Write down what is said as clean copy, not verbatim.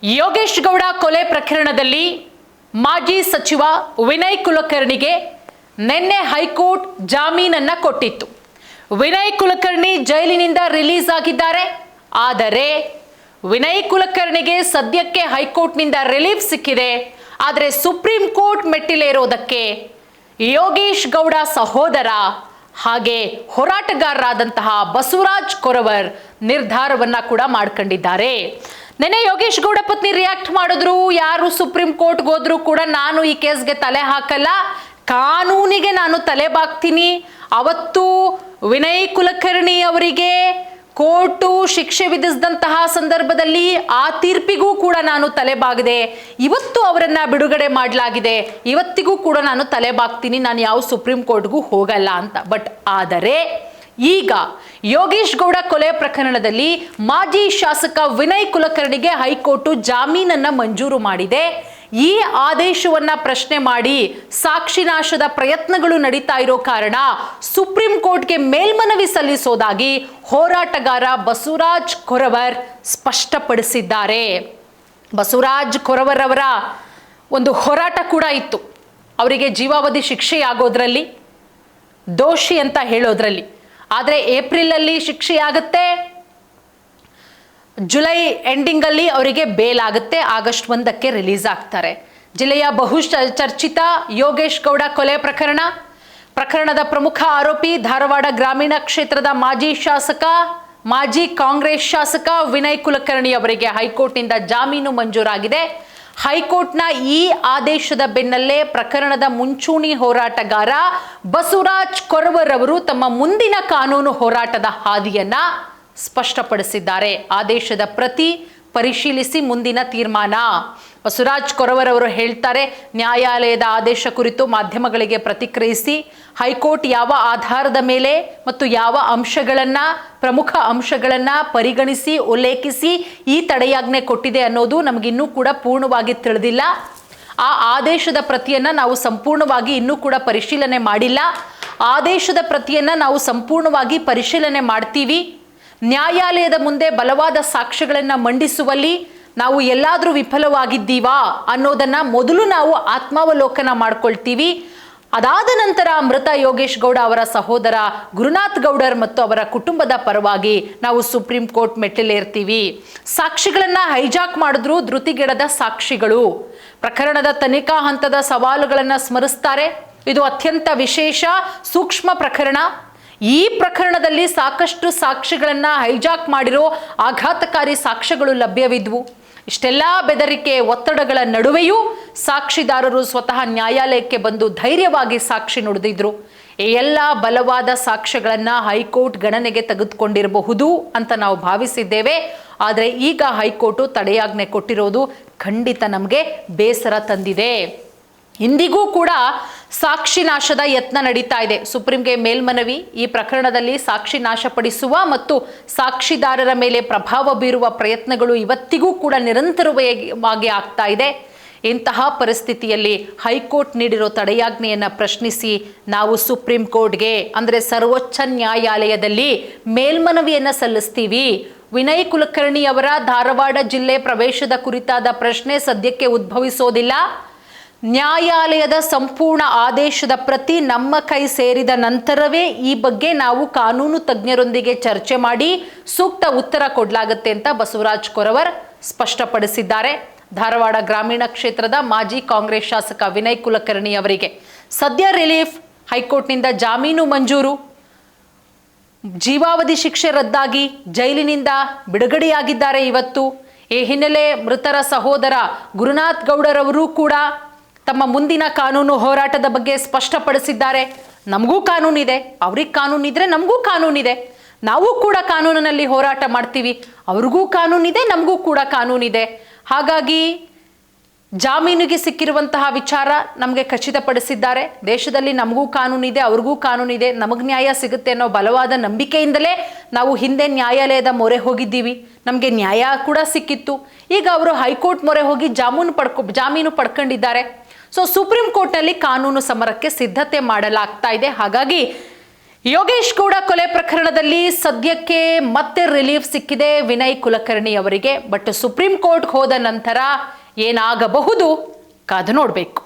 ಯೋಗೇಶ್ ಗೌಡ ಕೊಲೆ ಪ್ರಕರಣದಲ್ಲಿ ಮಾಜಿ ಸಚಿವ ವಿನಯ್ ಕುಲಕರ್ಣಿಗೆ ನಿನ್ನೆ ಹೈಕೋರ್ಟ್ ಜಾಮೀನನ್ನ ಕೊಟ್ಟಿತ್ತು. ವಿನಯ್ ಕುಲಕರ್ಣಿ ಜೈಲಿನಿಂದ ರಿಲೀಸ್ ಆಗಿದ್ದಾರೆ. ಆದರೆ ವಿನಯ್ ಕುಲಕರ್ಣಿಗೆ ಸದ್ಯಕ್ಕೆ ಹೈಕೋರ್ಟ್ನಿಂದ ರಿಲೀಫ್ ಸಿಕ್ಕಿದೆ. ಆದರೆ ಸುಪ್ರೀಂ ಕೋರ್ಟ್ ಮೆಟ್ಟಿಲೇರೋದಕ್ಕೆ ಯೋಗೇಶ್ ಗೌಡ ಸಹೋದರ ಹಾಗೆ ಹೋರಾಟಗಾರರಾದಂತಹ ಬಸವರಾಜ್ ಕೊರವರ್ ನಿರ್ಧಾರವನ್ನ ಕೂಡ ಮಾಡ್ಕೊಂಡಿದ್ದಾರೆ. ನೆನೆ ಯೋಗೇಶ್ ಗೌಡ ಪತ್ನಿ ರಿಯಾಕ್ಟ್ ಮಾಡಿದ್ರು, ಯಾರು ಸುಪ್ರೀಂ ಕೋರ್ಟ್ಗೆ ಹೋದ್ರು ಕೂಡ ನಾನು ಈ ಕೇಸ್ಗೆ ತಲೆ ಹಾಕಲ್ಲ, ಕಾನೂನಿಗೆ ನಾನು ತಲೆ ಬಾಗ್ತೀನಿ. ಅವತ್ತು ವಿನಯ್ ಕುಲಕರ್ಣಿ ಅವರಿಗೆ ಕೋರ್ಟು ಶಿಕ್ಷೆ ವಿಧಿಸಿದಂತಹ ಸಂದರ್ಭದಲ್ಲಿ ಆ ತೀರ್ಪಿಗೂ ಕೂಡ ನಾನು ತಲೆಬಾಗದೆ. ಇವತ್ತು ಅವರನ್ನ ಬಿಡುಗಡೆ ಮಾಡಲಾಗಿದೆ, ಇವತ್ತಿಗೂ ಕೂಡ ನಾನು ತಲೆಬಾಗ್ತೀನಿ, ನಾನು ಯಾವ ಸುಪ್ರೀಂ ಕೋರ್ಟ್ಗೂ ಹೋಗಲ್ಲ ಅಂತ. ಬಟ್ ಆದರೆ ಈಗ ಯೋಗೇಶ್ ಗೌಡ ಕೊಲೆ ಪ್ರಕರಣದಲ್ಲಿ ಮಾಜಿ ಶಾಸಕ ವಿನಯ್ ಕುಲಕರ್ಣಿಗೆ ಹೈಕೋರ್ಟ್ ಜಾಮೀನನ್ನ ಮಂಜೂರು ಮಾಡಿದೆ. ಈ ಆದೇಶವನ್ನ ಪ್ರಶ್ನೆ ಮಾಡಿ ಸಾಕ್ಷಿ ನಾಶದ ಪ್ರಯತ್ನಗಳು ನಡೀತಾ ಇರೋ ಕಾರಣ ಸುಪ್ರೀಂ ಕೋರ್ಟ್ಗೆ ಮೇಲ್ಮನವಿ ಸಲ್ಲಿಸೋದಾಗಿ ಹೋರಾಟಗಾರ ಬಸವರಾಜ್ ಕೊರವರ್ ಸ್ಪಷ್ಟಪಡಿಸಿದ್ದಾರೆ. ಬಸವರಾಜ್ ಕೊರವರ್ ಅವರ ಒಂದು ಹೋರಾಟ ಕೂಡ ಇತ್ತು. ಅವರಿಗೆ ಜೀವಾವಧಿ ಶಿಕ್ಷೆಯಾಗೋದ್ರಲ್ಲಿ, ದೋಷಿ ಅಂತ ಹೇಳೋದ್ರಲ್ಲಿ. ಆದರೆ ಏಪ್ರಿಲಲ್ಲಿ ಶಿಕ್ಷೆಯಾಗುತ್ತೆ, ಜುಲೈ ಎಂಡಿಂಗಲ್ಲಿ ಅವರಿಗೆ ಬೇಲ್ ಆಗುತ್ತೆ, ಆಗಸ್ಟ್ 1ಕ್ಕೆ ರಿಲೀಸ್ ಆಗ್ತಾರೆ. ಜಿಲ್ಲೆಯ ಚರ್ಚಿತ ಯೋಗೇಶ್ ಗೌಡ ಕೊಲೆ ಪ್ರಕರಣದ ಪ್ರಮುಖ ಆರೋಪಿ ಧಾರವಾಡ ಗ್ರಾಮೀಣ ಕ್ಷೇತ್ರದ ಮಾಜಿ ಶಾಸಕ, ಮಾಜಿ ಕಾಂಗ್ರೆಸ್ ಶಾಸಕ ವಿನಯ್ ಕುಲಕರ್ಣಿ ಅವರಿಗೆ ಹೈಕೋರ್ಟ್ನಿಂದ ಜಾಮೀನು ಮಂಜೂರಾಗಿದೆ. ಹೈಕೋರ್ಟ್ನ ಈ ಆದೇಶದ ಬೆನ್ನಲ್ಲೇ ಪ್ರಕರಣದ ಮುಂಚೂಣಿ ಹೋರಾಟಗಾರ ಬಸವರಾಜ್ ಕೊರವರ್ ಅವರು ತಮ್ಮ ಮುಂದಿನ ಕಾನೂನು ಹೋರಾಟದ ಹಾದಿಯನ್ನ ಸ್ಪಷ್ಟಪಡಿಸಿದ್ದಾರೆ. ಆದೇಶದ ಪ್ರತಿ ಪರಿಶೀಲಿಸಿ ಮುಂದಿನ ತೀರ್ಮಾನ. ಬಸವರಾಜ್ ಕೊರವರ್ ಅವರು ಹೇಳ್ತಾರೆ, ನ್ಯಾಯಾಲಯದ ಆದೇಶ ಕುರಿತು ಮಾಧ್ಯಮಗಳಿಗೆ ಪ್ರತಿಕ್ರಿಯಿಸಿ ಹೈಕೋರ್ಟ್ ಯಾವ ಆಧಾರದ ಮೇಲೆ ಮತ್ತು ಯಾವ ಪ್ರಮುಖ ಅಂಶಗಳನ್ನ ಪರಿಗಣಿಸಿ ಉಲ್ಲೇಖಿಸಿ ಈ ತಡೆಯಾಜ್ಞೆ ಕೊಟ್ಟಿದೆ ಅನ್ನೋದು ನಮಗಿನ್ನೂ ಕೂಡ ಪೂರ್ಣವಾಗಿ ತಿಳಿದಿಲ್ಲ. ಆ ಆದೇಶದ ಪ್ರತಿಯನ್ನ ನಾವು ಸಂಪೂರ್ಣವಾಗಿ ಇನ್ನೂ ಕೂಡ ಪರಿಶೀಲನೆ ಮಾಡಿಲ್ಲ. ಆದೇಶದ ಪ್ರತಿಯನ್ನ ನಾವು ಸಂಪೂರ್ಣವಾಗಿ ಪರಿಶೀಲನೆ ಮಾಡ್ತೀವಿ. ನ್ಯಾಯಾಲಯದ ಮುಂದೆ ಬಲವಾದ ಸಾಕ್ಷ್ಯಗಳನ್ನ ಮಂಡಿಸುವಲ್ಲಿ ನಾವು ಎಲ್ಲಾದರೂ ವಿಫಲವಾಗಿದ್ದೀವಾ ಅನ್ನೋದನ್ನ ಮೊದಲು ನಾವು ಆತ್ಮಾವಲೋಕನ ಮಾಡ್ಕೊಳ್ತೀವಿ. ಅದಾದ ನಂತರ ಮೃತ ಯೋಗೇಶ್ ಗೌಡ ಅವರ ಸಹೋದರ ಗುರುನಾಥ್ ಗೌಡರ್ ಮತ್ತು ಅವರ ಕುಟುಂಬದ ಪರವಾಗಿ ನಾವು ಸುಪ್ರೀಂ ಕೋರ್ಟ್ ಮೆಟ್ಟಿಲೇರ್ತೀವಿ. ಸಾಕ್ಷಿಗಳನ್ನ ಹೈಜಾಕ್ ಮಾಡಿದ್ರು ಧೃತಿಗೆಡದ ಸಾಕ್ಷಿಗಳು. ಪ್ರಕರಣದ ತನಿಖಾ ಹಂತದ ಸವಾಲುಗಳನ್ನ ಸ್ಮರಿಸ್ತಾರೆ. ಇದು ಅತ್ಯಂತ ವಿಶೇಷ ಸೂಕ್ಷ್ಮ ಪ್ರಕರಣ. ಈ ಪ್ರಕರಣದಲ್ಲಿ ಸಾಕಷ್ಟು ಸಾಕ್ಷಿಗಳನ್ನ ಹೈಜಾಕ್ ಮಾಡಿರೋ ಆಘಾತಕಾರಿ ಸಾಕ್ಷ್ಯಗಳು ಲಭ್ಯವಿದ್ವು. ಇಷ್ಟೆಲ್ಲ ಬೆದರಿಕೆ ಒತ್ತಡಗಳ ನಡುವೆಯೂ ಸಾಕ್ಷಿದಾರರು ಸ್ವತಃ ನ್ಯಾಯಾಲಯಕ್ಕೆ ಬಂದು ಧೈರ್ಯವಾಗಿ ಸಾಕ್ಷಿ ನುಡಿದಿದ್ರು. ಈ ಎಲ್ಲ ಬಲವಾದ ಸಾಕ್ಷ್ಯಗಳನ್ನ ಹೈಕೋರ್ಟ್ ಗಣನೆಗೆ ತೆಗೆದುಕೊಂಡಿರಬಹುದು ಅಂತ ನಾವು ಭಾವಿಸಿದ್ದೇವೆ. ಆದರೆ ಈಗ ಹೈಕೋರ್ಟ್ ತಡೆಯಾಜ್ಞೆ ಕೊಟ್ಟಿರೋದು ಖಂಡಿತ ನಮಗೆ ಬೇಸರ ತಂದಿದೆ. ಇಂದಿಗೂ ಕೂಡ ಸಾಕ್ಷಿ ನಾಶದ ಯತ್ನ ನಡೀತಾ ಇದೆ. ಸುಪ್ರೀಂಗೆ ಮೇಲ್ಮನವಿ. ಈ ಪ್ರಕರಣದಲ್ಲಿ ಸಾಕ್ಷಿ ನಾಶಪಡಿಸುವ ಮತ್ತು ಸಾಕ್ಷಿದಾರರ ಮೇಲೆ ಪ್ರಭಾವ ಬೀರುವ ಪ್ರಯತ್ನಗಳು ಇವತ್ತಿಗೂ ಕೂಡ ನಿರಂತರವಾಗಿ ಆಗ್ತಾ ಇದೆ. ಇಂತಹ ಪರಿಸ್ಥಿತಿಯಲ್ಲಿ ಹೈಕೋರ್ಟ್ ನೀಡಿರೋ ತಡೆಯಾಜ್ಞೆಯನ್ನು ಪ್ರಶ್ನಿಸಿ ನಾವು ಸುಪ್ರೀಂ ಕೋರ್ಟ್ಗೆ ಅಂದರೆ ಸರ್ವೋಚ್ಚ ನ್ಯಾಯಾಲಯದಲ್ಲಿ ಮೇಲ್ಮನವಿಯನ್ನು ಸಲ್ಲಿಸ್ತೀವಿ. ವಿನಯ್ ಕುಲಕರ್ಣಿ ಅವರ ಧಾರವಾಡ ಜಿಲ್ಲೆ ಪ್ರವೇಶದ ಕುರಿತಾದ ಪ್ರಶ್ನೆ ಸದ್ಯಕ್ಕೆ ಉದ್ಭವಿಸೋದಿಲ್ಲ. ನ್ಯಾಯಾಲಯದ ಸಂಪೂರ್ಣ ಆದೇಶದ ಪ್ರತಿ ನಮ್ಮ ಕೈ ಸೇರಿದ ನಂತರವೇ ಈ ಬಗ್ಗೆ ನಾವು ಕಾನೂನು ತಜ್ಞರೊಂದಿಗೆ ಚರ್ಚೆ ಮಾಡಿ ಸೂಕ್ತ ಉತ್ತರ ಕೊಡಲಾಗುತ್ತೆ ಅಂತ ಬಸವರಾಜ್ ಕೊರವರ್ ಸ್ಪಷ್ಟಪಡಿಸಿದ್ದಾರೆ. ಧಾರವಾಡ ಗ್ರಾಮೀಣ ಕ್ಷೇತ್ರದ ಮಾಜಿ ಕಾಂಗ್ರೆಸ್ ಶಾಸಕ ವಿನಯ್ ಕುಲಕರ್ಣಿ ಅವರಿಗೆ ಸದ್ಯ ರಿಲೀಫ್, ಹೈಕೋರ್ಟ್ನಿಂದ ಜಾಮೀನು ಮಂಜೂರು, ಜೀವಾವಧಿ ಶಿಕ್ಷೆ ರದ್ದಾಗಿ ಜೈಲಿನಿಂದ ಬಿಡುಗಡೆಯಾಗಿದ್ದಾರೆ ಇವತ್ತು. ಈ ಹಿನ್ನೆಲೆ ಮೃತರ ಸಹೋದರ ಗುರುನಾಥ್ ಗೌಡರ್ ಅವರು ಕೂಡ ತಮ್ಮ ಮುಂದಿನ ಕಾನೂನು ಹೋರಾಟದ ಬಗ್ಗೆ ಸ್ಪಷ್ಟಪಡಿಸಿದ್ದಾರೆ. ನಮಗೂ ಕಾನೂನಿದೆ, ಅವ್ರಿಗೆ ಕಾನೂನಿದ್ರೆ ನಮಗೂ ಕಾನೂನಿದೆ, ನಾವು ಕೂಡ ಕಾನೂನಿನಲ್ಲಿ ಹೋರಾಟ ಮಾಡ್ತೀವಿ, ಅವ್ರಿಗೂ ಕಾನೂನಿದೆ, ನಮಗೂ ಕೂಡ ಕಾನೂನಿದೆ. ಹಾಗಾಗಿ ಜಾಮೀನಿಗೆ ಸಿಕ್ಕಿರುವಂತಹ ವಿಚಾರ ನಮಗೆ ಖಚಿತಪಡಿಸಿದ್ದಾರೆ. ದೇಶದಲ್ಲಿ ನಮಗೂ ಕಾನೂನಿದೆ, ಅವ್ರಿಗೂ ಕಾನೂನಿದೆ, ನಮಗೆ ನ್ಯಾಯ ಸಿಗುತ್ತೆ ಅನ್ನೋ ಬಲವಾದ ನಂಬಿಕೆಯಿಂದಲೇ ನಾವು ಹಿಂದೆ ನ್ಯಾಯಾಲಯದ ಮೊರೆ ಹೋಗಿದ್ದೀವಿ. ನಮಗೆ ನ್ಯಾಯ ಕೂಡ ಸಿಕ್ಕಿತ್ತು. ಈಗ ಅವರು ಹೈಕೋರ್ಟ್ ಮೊರೆ ಹೋಗಿ ಜಾಮೀನು ಪಡ್ಕೊಂಡಿದ್ದಾರೆ. ಸೊ ಸುಪ್ರೀಂ ಕೋರ್ಟ್ನಲ್ಲಿ ಕಾನೂನು ಸಮರಕ್ಕೆ ಸಿದ್ಧತೆ ಮಾಡಲಾಗ್ತಾ ಇದೆ. ಹಾಗಾಗಿ ಯೋಗೇಶ್ ಗೌಡ ಕೊಲೆ ಪ್ರಕರಣದಲ್ಲಿ ಸದ್ಯಕ್ಕೆ ಮತ್ತೆ ರಿಲೀಫ್ ಸಿಕ್ಕಿದೆ ವಿನಯ್ ಕುಲಕರ್ಣಿ ಅವರಿಗೆ. ಬಟ್ ಸುಪ್ರೀಂ ಕೋರ್ಟ್ ಹೋದ ನಂತರ ಏನಾಗಬಹುದು ಕಾದು ನೋಡಬೇಕು.